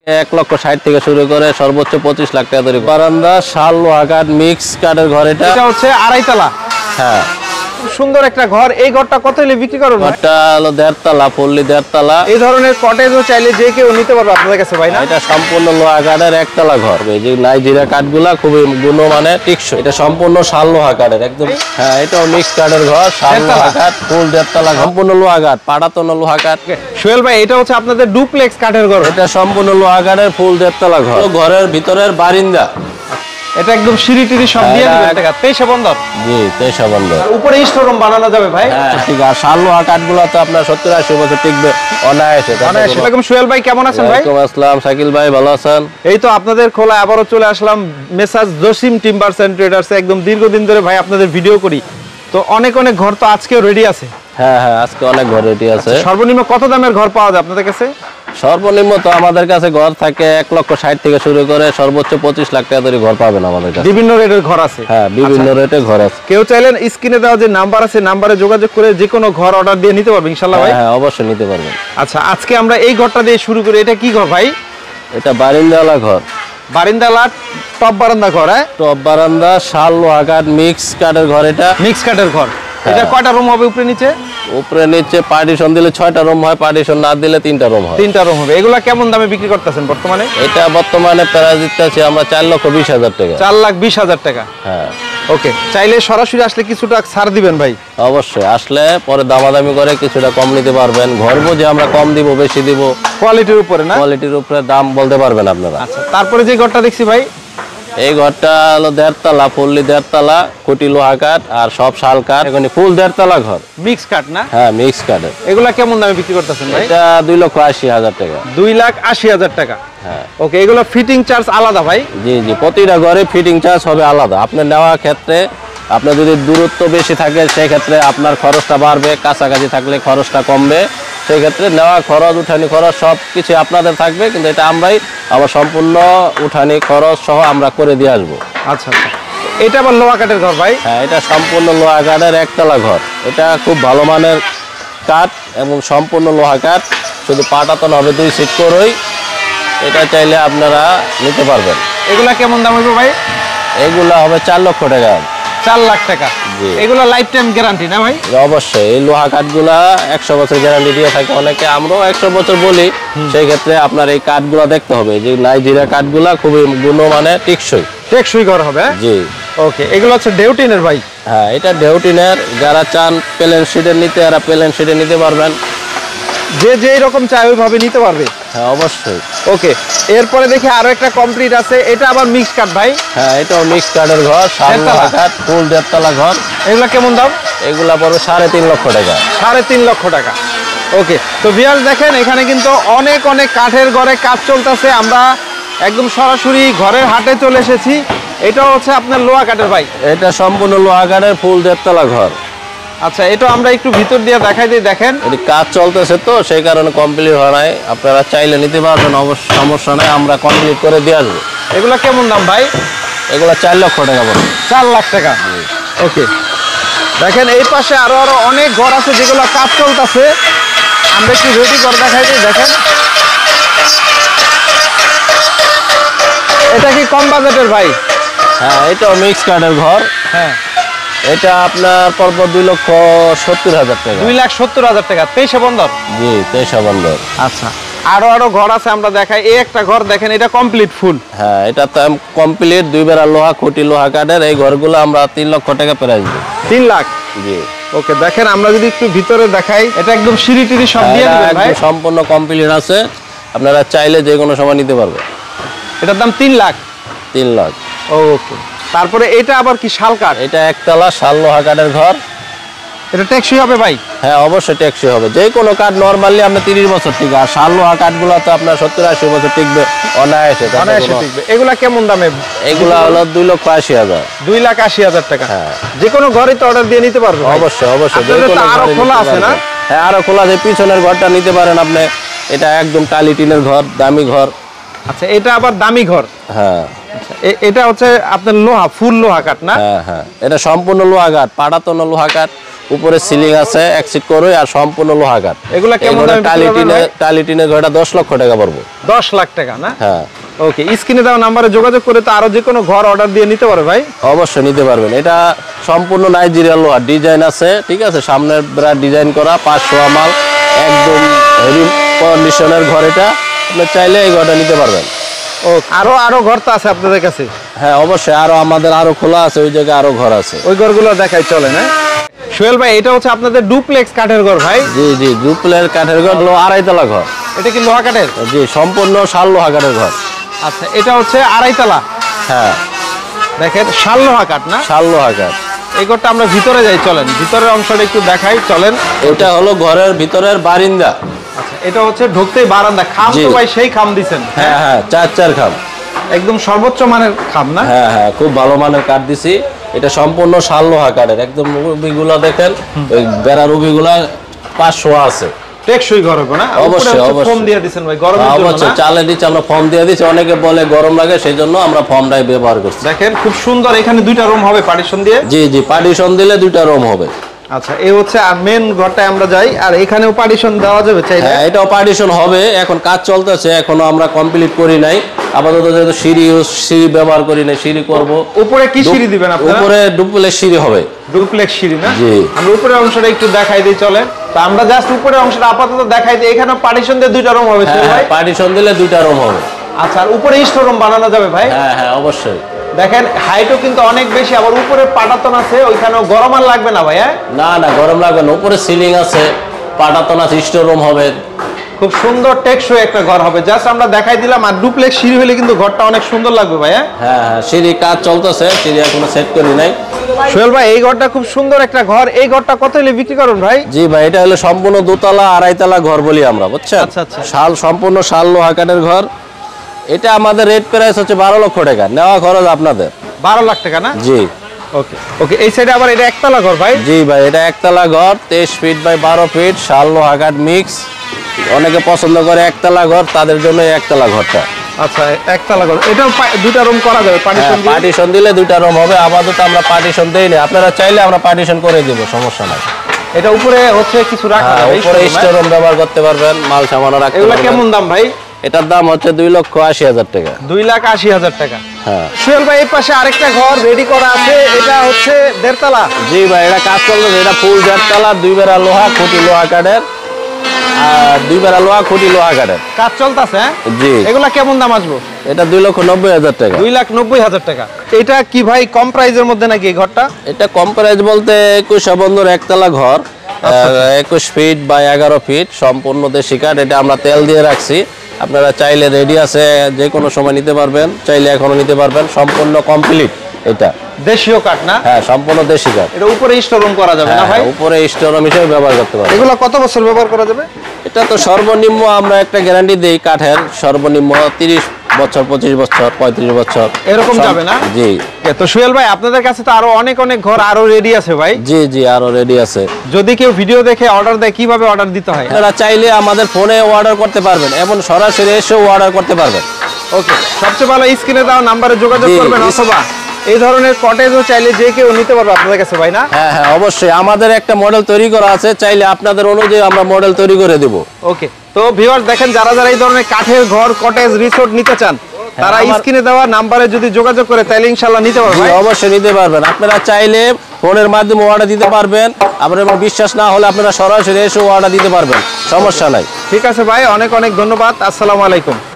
1,60,000 থেকে শুরু করে সর্বোচ্চ 25 লাখ টাকা তৈরি। বারান্দা শাল লোহা কাঠ মিক্স কাঠের ঘর। এটা হচ্ছে আড়াই তলা। হ্যাঁ, সুন্দর একটা ঘর। এই ঘরটা কত হলে বিক্রি করবেন? ঘরটা হলো 1.5 তলা, ফুললি 1.5 তলা। এই ধরনের কটেজও চাইলে যে কেউ নিতে পারবে আপনাদের কাছে ভাই না? এটা সম্পূর্ণ লোহা কাঠের 1 তলা ঘর। এই যে নাইজেরিয়া কাঠগুলা খুবই গুণমানের টিকসই। এটা সম্পূর্ণ শাল লোহা কাঠের একদম। হ্যাঁ, এটাও মিক্স কাঠের ঘর, শাল লোহা কাঠ, ফুল 1.5 তলা, সম্পূর্ণ লোহা কাঠ, পাটাতন লোহা কাঠ। সোহেল ভাই, এটা হচ্ছে আপনাদের ডুপ্লেক্স কাঠের ঘর। এটা সম্পূর্ণ লোহা কাঠের, ফুল 1.5 তলা ঘর। ঘরের ভিতরের বারিন্দা, এটা একদম সিঁড়ি টিড়ি সব দিয়ে দিবেন টাকা 23 বন্দর। জি, 23 বন্দর। উপরে স্টোররুম বানানো যাবে ভাই? হ্যাঁ, ঠিক আছে। শাল লোহা কাঠগুলো তো আপনার 70-80 বছর টিকবে অনায়াসে। আসসালামু সোহেল ভাই, কেমন আছেন ভাই? ওয়ালাইকুম আসসালাম শাকিল ভাই, ভালো আছেন? এই তো আপনাদের খোলা আবারও চলে আসলাম মেসাজ জসিম টিম্বারস এন্ড ট্রেডার্স। একদম দীর্ঘদিন ধরে ভাই আপনাদের ভিডিও করি, তো অনেক অনেক ঘর তো আজকেও রেডি আছে। হ্যাঁ হ্যাঁ, আজকে অনেক ঘর রেডি আছে। সর্বনিম্ন কত দামের ঘর পাওয়া যায় আপনাদের কাছে? সর্বনিম্ন তো আমাদের কাছে ঘর থাকে 1,60,000 থেকে শুরু করে সর্বোচ্চ 25 লাখ টাকা তৈরি ঘর পাবেন আমাদের কাছে। বিভিন্ন রেটের ঘর আছে? হ্যাঁ, বিভিন্ন রেটের ঘর আছে। কেউ চাইলেন স্ক্রিনে দেওয়া যে নাম্বার আছে, নাম্বারে যোগাযোগ করে যে কোনো ঘর অর্ডার দিয়ে নিতে পারবেন ইনশাআল্লাহ ভাই? হ্যাঁ, অবশ্যই নিতে পারবেন। আচ্ছা, আজকে আমরা এই ঘরটা দিয়ে শুরু করি। এটা কি ঘর ভাই? এটা বারিন্দাওয়ালা ঘর। বারিন্দাওয়ালা টপ বারান্দা ঘর? হ্যাঁ, টপ বারান্দা শাল লোহা কাঠ মিক্স কাঠের ঘর। এটা মিক্স কাঠের ঘর। এটা কয়টা রুম হবে উপরে নিচে? উপরে নিচে পার্টিশন দিলে 6টা রুম হয়, পার্টিশন না দিলে 3টা রুম হয়। 3টা রুম হবে। এগুলা কেমন দামে বিক্রি করতেছেন বর্তমানে? এটা বর্তমানে প্রাইস দিতেছি আমরা 4,20,000 টাকা। 4,20,000 টাকা। হ্যাঁ, ওকে। চাইলে সরাসরি আসলে কিছুটা ছাড় দিবেন ভাই? অবশ্যই আসলে পরে দামাদামি করে কিছুটা কম নিতে পারবেন। ঘর বুঝে আমরা কম দিব, বেশি দিব, কোয়ালিটির উপরে না? কোয়ালিটির উপরে দাম বলতে পারবেন আপনারা। আচ্ছা, তারপরে যে ঘরটা দেখছি ভাই, এই ঘরটা হলো 1.5 তলা, ফুললি 1.5 তলা, খুঁটি লোহা কাঠ আর সব শাল কাঠ। এখানে ফুল 1.5 তলা ঘর, মিক্স কাঠ না? হ্যাঁ, মিক্স কাঠের। এগুলা কেমন দামে বিক্রি করতেছেন ভাই? এটা 2,80,000 টাকা। 2,80,000 টাকা। হ্যাঁ, ওকে। এগুলো ফিটিং চার্জ আলাদা ভাই? জি জি, প্রতিটা ঘরে ফিটিং চার্জ হবে আলাদা। আপনার নেওয়ার ক্ষেত্রে আপনার যদি দূরত্ব বেশি থাকে সেই ক্ষেত্রে আপনার খরচটা বাড়বে, কাছাকাছি থাকলে খরচটা কমবে। সেই ক্ষেত্রে নেওয়া খরচ, উঠানি খরচ সব কিছু আপনাদের থাকবে, কিন্তু এটা আমরাই আবার সম্পূর্ণ উঠানি খরচ সহ আমরা করে দিয়ে আসবো। আচ্ছা আচ্ছা। এটা আবার লোহা কাঠের ঘর ভাই? হ্যাঁ, এটা সম্পূর্ণ লোহা কাঠের 1 তলা ঘর। এটা খুব ভালো মানের কাঠ এবং সম্পূর্ণ লোহা কাঠ, শুধু পাটাতন হবে 2 সিট করেই। এটা চাইলে আপনারা নিতে পারবেন। এগুলা কেমন দাম হবে ভাই? এগুলা হবে 4 লক্ষ টাকা। 4 লাখ টাকা। এগুলো লাইফ টাইম গ্যারান্টি না ভাই? অবশ্যই। এই লোহা কাঠগুলা 100 বছর গ্যারান্টি দিয়ে থাকে অনেকে, আমরাও 100 বছর বলি। সেই ক্ষেত্রে আপনার এই কাঠগুলা দেখতে হবে যে নাইজেরিয়া কাঠগুলা খুবই গুণমানের, টিকসই। টেকসই ঘর হবে? জি। ওকে। এগুলো হচ্ছে ডেউটিনের ভাই? হ্যাঁ, এটা ডেউটিনের। যারা চান প্লেন শিটের নিতে, এরা প্লেন শিটে নিতে পারবেন। যে যেই রকম চাই ওইভাবে নিতে পারবে? হ্যাঁ, অবশ্যই। ওকে। এরপরে দেখি আরো একটা কমপ্লিট আছে। এটা আবার মিক্স কাঠ ভাই? হ্যাঁ, এটাও মিক্স কাঠের ঘর, শাল লোহা কাঠ, ফুল 1.5 তলা ঘর। এগুলা কেমন দাম? এগুলা পড়বে 3.5 লক্ষ টাকা। 3.5 লক্ষ টাকা। ওকে। তো ভিউয়ার্স দেখেন, এখানে কিন্তু অনেক অনেক কাঠের ঘরে কাজ চলতেছে। আমরা একদম সরাসরি ঘরের হাটে চলে এসেছি। এটা হচ্ছে আপনার লোহা কাঠের ভাই? এটা সম্পূর্ণ লোহা কাঠের, ফুল 1.5 তলা ঘর। আচ্ছা, এটা আমরা একটু ভিতর দিয়ে দেখাই দিই। দেখেন, এটি কাজ চলতেছে তো সেই কারণে কমপ্লিট হয় নাই। আপনারা চাইলে নিতে পারবেন, অবশ্য সমস্যা নাই, আমরা কমপ্লিট করে দিয়ে আসবো। এগুলা কেমন দাম ভাই? এগুলা 4 লক্ষ টাকা পড়বে। 4 লাখ টাকা। ওকে। দেখেন, এই পাশে আরো আরো অনেক ঘর আছে যেগুলো কাজ চলতেছে। আমরা একটু রেডি ঘর দেখাই দিই। দেখেন, এটা কি কম বাজেটের ভাই? হ্যাঁ, এটাও মিক্স কাঠের ঘর। হ্যাঁ, এটা আপনার পড়ব 2,70,000 টাকা। 2,70,000 টাকা। 23 বন্দর? জি, 23 বন্দর। আচ্ছা, আরো আরো ঘর আছে আমরা দেখাই। এই একটা ঘর দেখেন, এটা কমপ্লিট ফুল। হ্যাঁ, এটা তো কমপ্লিট 2 বেড়া লোহা, খুঁটি লোহা কাঠের। এই ঘরগুলো আমরা 3 লক্ষ টাকা প্রাইস দিই। 3 লাখ? জি। ওকে। দেখেন, আমরা যদি একটু ভিতরে দেখাই, এটা একদম সিঁড়ি টিড়ি সব দিয়ে দিবেন ভাই? সম্পূর্ণ কমপ্লিট আছে, আপনারা চাইলে যে কোনো সময় নিতে পারবে। এটার দাম 3 লাখ? 3 লাখ। ওকে। তারপরে এটা আবার কি শাল কাঠ? এটা 1 তলা শাল লোহা কাঠের ঘর। এটা টেকসই হবে ভাই? হ্যাঁ, অবশ্যই টেকসই হবে। যে কোনো কাঠ নরমালি আপনি 30 বছর টিকবে, আর শাল লোহা কাঠগুলো তো আপনার 70-80 বছর টিকবে অনায়াসে। টিকবে। এগুলা কেমন দামে? এগুলা হলো 2,80,000। 2,80,000 টাকা। হ্যাঁ, যে কোনো ঘরে তো অর্ডার দিয়ে নিতে পারবে? অবশ্যই অবশ্যই। আরো খোলা আছে না? হ্যাঁ, আরো খোলা আছে। পিছনের ঘরটা নিতে পারেন আপনি। এটা একদম টালি টিনের ঘর, দামি ঘর। আচ্ছা, এটা আবার দামি ঘর? হ্যাঁ। আচ্ছা, এটা হচ্ছে আপনার লোহা, ফুল লোহা কাঠ না? হ্যাঁ হ্যাঁ, এটা সম্পূর্ণ লোহা কাঠ, পাটাতন লোহা কাঠ, উপরে সিলিং আছে, এক্সিট করো আর সম্পূর্ণ লোহা কাঠ। এগুলা কেমন দামে বিক্রি করবেন ভাই? টালিটিনের ঘরটা 10 লক্ষ টাকা পড়বে। 10 লাখ টাকা না? হ্যাঁ। ওকে, স্ক্রিনে দেওয়া নাম্বারে যোগাযোগ করে তো আরো যে কোনো ঘর অর্ডার দিয়ে নিতে পারে ভাই? অবশ্যই নিতে পারবেন। এটা সম্পূর্ণ নাইজেরিয়ান লোহা ডিজাইন আছে, ঠিক আছে, সামনের ব্রাড ডিজাইন করা, 500 মাল, একদম হেভি কন্ডিশনের ঘর। এটা আপনি চাইলে এই ঘরটা নিতে পারবেন। ও, আরো ঘর তো আছে আপনাদের কাছে? হ্যাঁ অবশ্যই, আমাদের আরো খোলা আছে, ওই জায়গায় আরো ঘর আছে। ওই ঘরগুলো দেখাই চলে না? সোহেল ভাই, এটা হচ্ছে আপনাদের ডুপ্লেক্স কাঠের ঘর ভাই? জি জি, ডুপ্লেক্স কাঠের ঘর, 2.5 তলা ঘর। এটা কি লোহা কাঠের? জি, সম্পূর্ণ শাল লোহা কাঠের ঘর। আচ্ছা, এটা হচ্ছে 2.5 তলা। হ্যাঁ, দেখেন শাল লোহা কাঠ না? শাল লোহা কাঠ। এই ঘরটা আমরা ভিতরে যাই, চলেন ভিতরের অংশটা একটু দেখাই, চলেন। এটা হলো ঘরের ভিতরের বারিন্দা। আচ্ছা, এটা হচ্ছে ঢুকতেই বারান্দা। খাম তো ভাই সেই খাম দিছেন? হ্যাঁ হ্যাঁ, 4 খাম, একদম সর্বোচ্চ মানের খাম না? হ্যাঁ হ্যাঁ, খুব ভালো মানের কাঠ দিছি। এটা সম্পূর্ণ শাল লোহা কাঠের, একদম রুবিগুলা দেখেন, ওই বেড়া রুবিগুলা 500 আছে। টেকসই ঘর হবে না? অবশ্যই অবশ্যই। ফোম দিয়ে দিবেন ভাই গরমের জন্য না? অবশ্যই, চালে দিচ্ছি আমরা, ফর্ম দিয়ে দিচ্ছি। অনেকে বলে গরম লাগে, সেই জন্য আমরা ফর্মটাই ব্যবহার করছি। দেখেন খুব সুন্দর, এখানে 2টা রুম হবে পার্টিশন দিয়ে। জি জি, পার্টিশন দিলে 2টা রুম হবে। আচ্ছা, এই হচ্ছে আর মেন ঘরটায় আমরা যাই, আর এখানেও পার্টিশন দেওয়া যাবে চাইলে? হ্যাঁ, এটাও পার্টিশন হবে, এখন কাজ চলতেছে, এখনো আমরা কমপ্লিট করি নাই। আপাতত যেহেতু সিঁড়ি ব্যবহার করি নাই, সিঁড়ি করব। উপরে কি সিঁড়ি দিবেন আপনারা? উপরে ডুপ্লেক্স সিঁড়ি হবে। ডুপ্লেক্স সিঁড়ি না? জি। আমরা উপরের অংশটা একটু দেখাই দিই, চলে। তো আমরা জাস্ট উপরের অংশটা আপাতত দেখাই দিই। এখানে পার্টিশন দিয়ে 2টা রুম হবে ভাই? পার্টিশন দিলে 2টা রুম হবে। আচ্ছা, আর উপরে স্টোর রুম বানানো যাবে ভাই? হ্যাঁ হ্যাঁ, অবশ্যই। দেখেন হাইটও কিন্তু অনেক বেশি, আবার উপরে পাটাতন আছে, ওইখানেও গরম আর লাগবে না ভাই? হ্যাঁ, না না, গরম লাগবে না। উপরে সিলিং আছে, পাটাতন আছে, স্টোর রুম হবে। খুব সুন্দর টেকসই একটা ঘর হবে। জাস্ট আমরা দেখাই দিলাম। আর ডুপ্লেক্স সিঁড়ি হলে কিন্তু ঘরটা অনেক সুন্দর লাগবে ভাই? হ্যাঁ হ্যাঁ, সিঁড়ি কাজ চলতেছে, সিঁড়ি এখনো সেট করি নাই। সোহেল ভাই, এই ঘরটা খুব সুন্দর একটা ঘর। এই ঘরটা কত হলে বিক্রি করুন ভাই? জি ভাই, এটা হলো সম্পূর্ণ 2 তলা 2.5 তলা ঘর বলি আমরা, বুঝছেন? আচ্ছা, আচ্ছা। সম্পূর্ণ শাল লোহা কাঠের ঘর। এটা আমাদের রেট প্রাইস হচ্ছে 12 লক্ষ টাকা, নেওয়া খরচ আপনাদের 12 লাখ টাকা না? জি। ওকে ওকে, এই সাইডে আবার এটা একতলা ঘর ভাই? জি ভাই, এটা একতলা ঘর, 23 ফিট বাই 12 ফিট, শাল লোহা কাঠ মিক্স। অনেকে পছন্দ করে একতলা ঘর, তাদের জন্য এই একতলা ঘরটা। আচ্ছা, একতলা ঘর। এটাও 2টা রুম করা যাবে পার্টিশন দিয়ে? পার্টিশন দিলে 2টা রুম হবে। আপাতত আমরা পার্টিশন দেই না, আপনারা চাইলে আমরা পার্টিশন করে দেব, সমস্যা নাই। এটা উপরে হচ্ছে কিছু রাখা হ্যাঁ, যাবে? উপরে স্টোর রুম ব্যবহার করতে পারবেন, মাল সামানও রাখতে এগুলা পারবেন। কেমন দাম ভাই? এটার দাম হচ্ছে 2,80,000 টাকা। 2,80,000 টাকা। হ্যাঁ। সোহেল ভাই, এই পাশে আরেকটা ঘর রেডি করা আছে, এটা হচ্ছে 1.5 তলা? জি ভাই, এটা কাজ চলতেছে। এটা ফুল 1.5 তলা, 2 বেড়া লোহা, খুঁটি লোহা কাঠের, আর 2 বেড়া লোহা, খুঁটি লোহা কাঠের কাজ চলতেছে? হ্যাঁ জি। এগুলা কেমন দাম আসবে? এটা 2,90,000 টাকা। 2,90,000 টাকা। এটা কি ভাই কম প্রাইজের মধ্যে নাকি এই ঘরটা? এটা কম প্রাইস বলতে 21 বন্ধুর একতলা ঘর, 21 ফিট বাই 11 ফিট, সম্পূর্ণ দেশি কাঠ। এটা আমরা তেল দিয়ে রাখছি, আপনারা চাইলে রেডি আছে, যে কোনো সময় নিতে পারবেন, চাইলে এখনো নিতে পারবেন। সম্পূর্ণ কমপ্লিট। এটা দেশীয় কাঠ না? হ্যাঁ, সম্পূর্ণ দেশি কাঠ। এটা উপরে স্টোর রুম করা যাবে না ভাই? উপরে স্টোর রুম হিসেবে ব্যবহার করতে পারবেন। এগুলো কত বছর ব্যবহার করা যাবে? এটা তো সর্বনিম্ন আমরা একটা গ্যারান্টি দেই, কাঠের সর্বনিম্ন 30 বছর, 25 বছর, 35 বছর এরকম যাবে না? জি। তো সোহেল ভাই, আপনাদের কাছে তো আরো অনেক ঘর আরো রেডি আছে ভাই? জি জি, আরো রেডি আছে। যদি কেউ ভিডিও দেখে অর্ডার দেয়, কিভাবে অর্ডার দিতে হয়? আপনারা চাইলে আমাদের ফোনে অর্ডার করতে পারবেন, এবং সরাসরি এসেও অর্ডার করতে পারবেন। ওকে, সবচেয়ে ভালো স্ক্রিনে দেওয়া নাম্বারে যোগাযোগ জি, করবেন, অথবা এই ধরনের কটেজও চাইলে যে কেউ নিতে পারবে আপনাদের কাছে ভাই না? হ্যাঁ হ্যাঁ, অবশ্যই। আমাদের একটা মডেল তৈরি করা আছে, চাইলে আপনাদের অনুযায়ী আমরা মডেল তৈরি করে দেব। ওকে, তো ভিউয়ার্স দেখেন, যারা যারা এই ধরনের কাঠের ঘর, কটেজ, রিসোর্ট নিতে চান, তারা স্ক্রিনে দেওয়া নাম্বারে যদি যোগাযোগ করে তাহলে ইনশাআল্লাহ নিতে পারবে। অবশ্যই নিতে পারবেন। আপনারা চাইলে ফোনের মাধ্যমে অর্ডার দিতে পারবেন, আপনার বিশ্বাস না হলে আপনারা সরাসরি এসে অর্ডার দিতে পারবেন, সমস্যা নাই। ঠিক আছে ভাই, অনেক ধন্যবাদ। আসসালামু আলাইকুম।